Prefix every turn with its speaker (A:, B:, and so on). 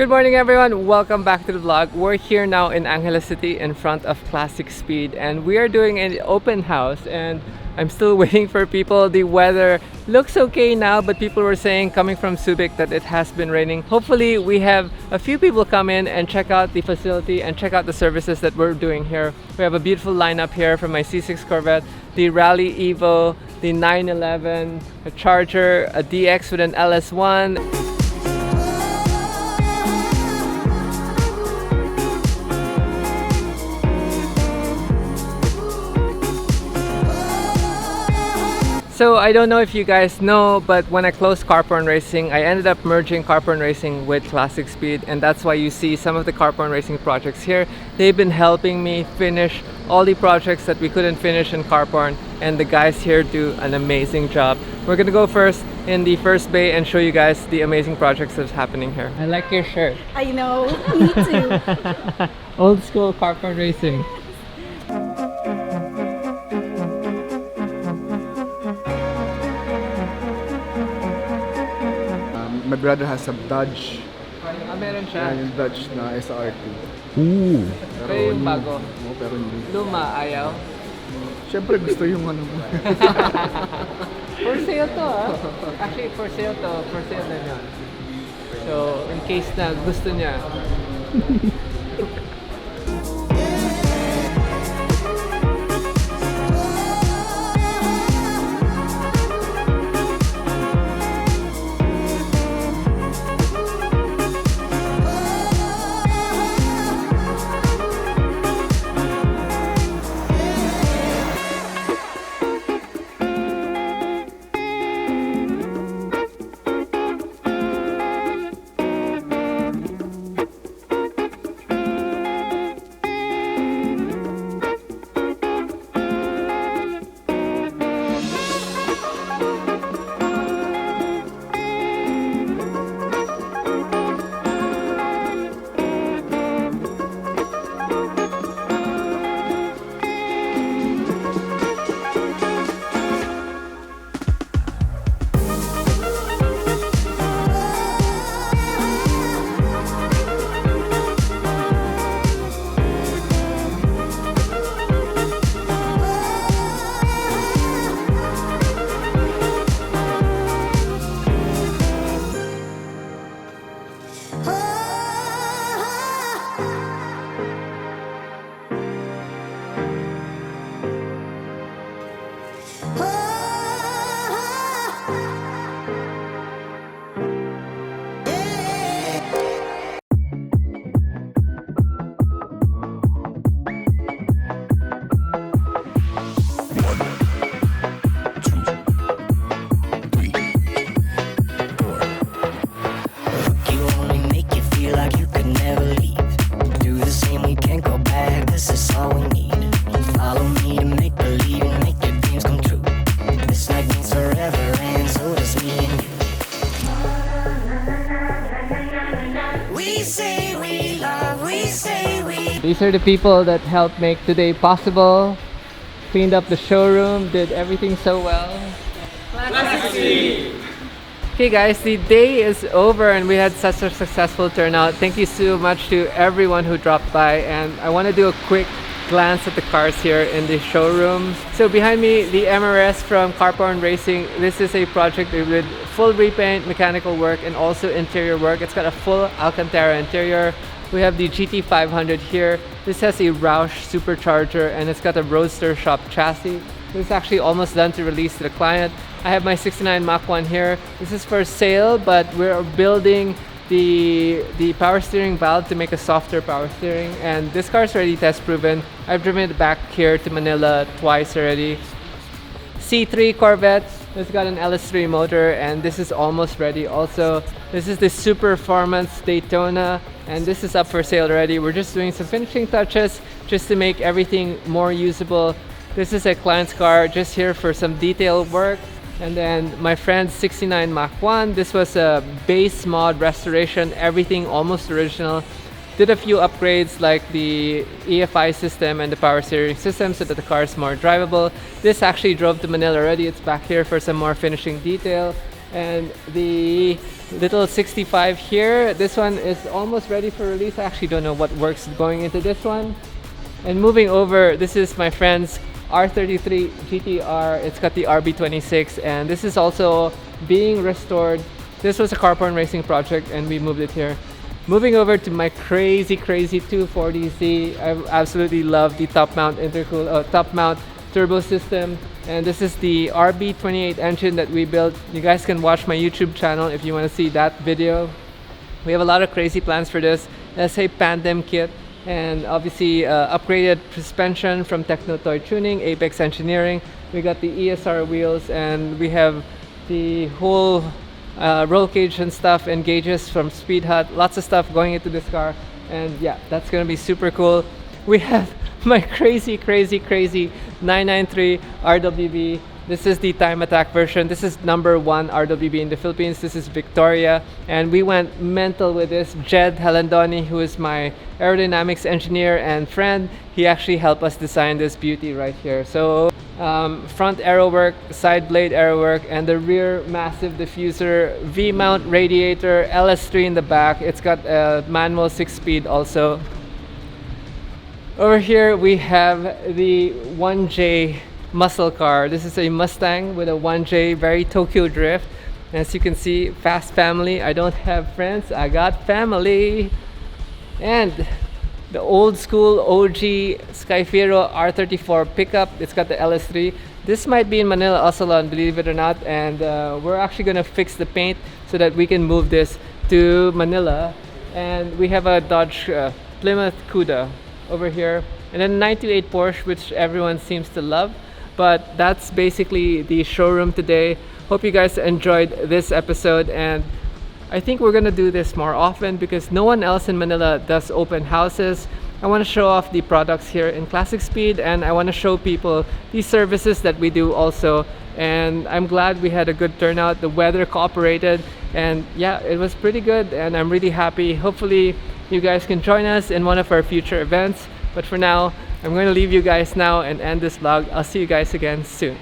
A: Good morning everyone, welcome back to the vlog. We're here now in Angeles City in front of Classic Speed and we are doing an open house and I'm still waiting for people. The weather looks okay now, but people were saying coming from Subic that it has been raining. Hopefully we have a few people come in and check out the facility and check out the services that we're doing here. We have a beautiful lineup here from my C6 Corvette, the Rally Evo, the 911, a Charger, a DX with an LS1. So I don't know if you guys know, but when I closed Car Porn Racing, I ended up merging Car Porn Racing with Classic Speed, and that's why you see some of the Car Porn Racing projects here. They've been helping me finish all the projects that we couldn't finish in Car Porn, and the guys here do an amazing job. We're gonna go first in the first bay and show you guys the amazing projects that's happening here. I like your shirt.
B: I know, me too.
A: Old school Car Porn Racing.
C: My brother has a Dodge.
A: Meron siya.
C: Yung Dodge na SRT.
A: Ooh. Pero yung bago.
C: Pero hindi.
A: Luma, ayaw.
C: Siyempre gusto yung ano mo.
A: For sale to Actually for sale to. For sale na yun. So in case na gusto niya. These are the people that helped make today possible. Cleaned up the showroom, did everything so well. Okay guys, the day is over and we had such a successful turnout. Thank you so much to everyone who dropped by, and I want to do a quick glance at the cars here in the showroom. So behind me, the MRS from Car Porn Racing. This is a project with full repaint, mechanical work, and also interior work. It's got a full Alcantara interior. We have the GT500 here. This has a Roush supercharger and it's got a Roadster Shop chassis. This is actually almost done to release to the client. I have my 69 Mach 1 here. This is for sale, but we're building the power steering valve to make a softer power steering, and this car is already test proven. I've driven it back here to Manila twice already. C3 Corvette. It's got an LS3 motor and this is almost ready also. This is the Super Performance Daytona and this is up for sale already. We're just doing some finishing touches just to make everything more usable. This is a client's car just here for some detail work. And then my friend's 69 Mach 1. This was a base mod restoration, everything almost original. Did a few upgrades like the EFI system and the power steering system so that the car is more drivable. This actually drove to Manila already. It's back here for some more finishing detail. And the little 65 here, this one is almost ready for release. I actually don't know what works going into this one. And moving over, this is my friend's R33 GTR. It's got the RB26, and this is also being restored. This was a car porn racing project, and we moved it here. Moving over to my crazy 240Z. I absolutely love the top mount top mount turbo system, and this is the RB28 engine that we built. You guys can watch my YouTube channel if you want to see that video. We have a lot of crazy plans for this. Let's say Pandem kit, and obviously upgraded suspension from Techno Toy Tuning, Apex Engineering. We got the ESR wheels, and we have the whole roll cage and stuff, and gauges from Speed Hut. Lots of stuff going into this car, and yeah, that's gonna be super cool. We have my crazy 993 RWB. This is the time attack version. This is #1 RWB in the Philippines. This is Victoria, and we went mental with this. Jed Halandoni, who is my aerodynamics engineer and friend, he actually helped us design this beauty right here. So front arrow work, side blade arrow work, and the rear massive diffuser, V-mount radiator, LS3 in the back. It's got a manual 6-speed also. Over here we have the 1J muscle car. This is a Mustang with a 1J, very Tokyo drift. As you can see, fast family. I don't have friends, I got family. And the old school OG Skyfero R34 pickup. It's got the LS3. This might be in Manila Ocelon, believe it or not, and we're actually gonna fix the paint so that we can move this to Manila. And we have a Dodge Plymouth Cuda over here, and then 98 Porsche, which everyone seems to love. But that's basically the showroom today. Hope you guys enjoyed this episode, and I think we're gonna do this more often because no one else in Manila does open houses. I want to show off the products here in Classic Speed, and I want to show people the services that we do also. And I'm glad we had a good turnout. The weather cooperated, and yeah, it was pretty good, and I'm really happy. Hopefully you guys can join us in one of our future events. But for now, I'm going to leave you guys now and end this vlog. I'll see you guys again soon.